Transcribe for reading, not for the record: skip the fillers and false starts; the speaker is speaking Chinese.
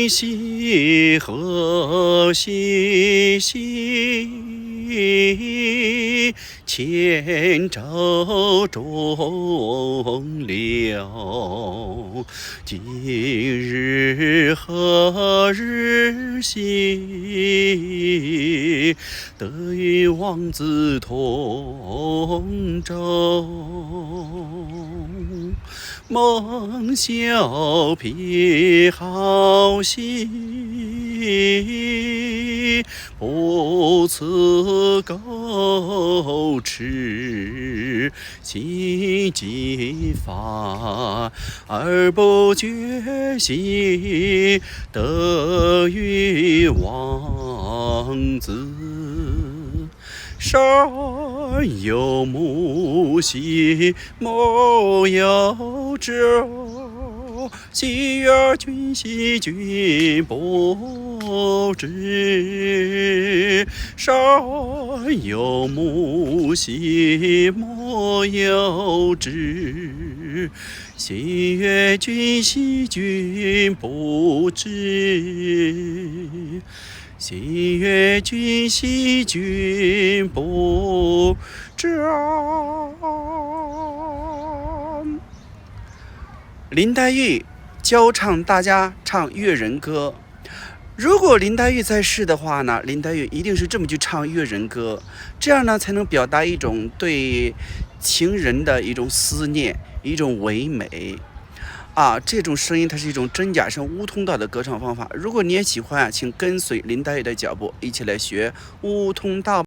兮何兮兮，千舟中流。今日何日兮，得与王子同舟。梦晓彼好兮，不辞钩持。心既发而不决兮，得与王子。山有木兮木有枝，喜悦君兮君不知。山有木兮木有枝，喜悦君兮君不知。喜悦君兮君不知。林黛玉教唱大家唱越人歌。如果林黛玉在世的话呢，林黛玉一定是这么去唱越人歌，这样呢才能表达一种对情人的一种思念，一种唯美。这种声音它是一种真假声乌通道的歌唱方法。如果你也喜欢请跟随林黛玉的脚步，一起来学乌通道。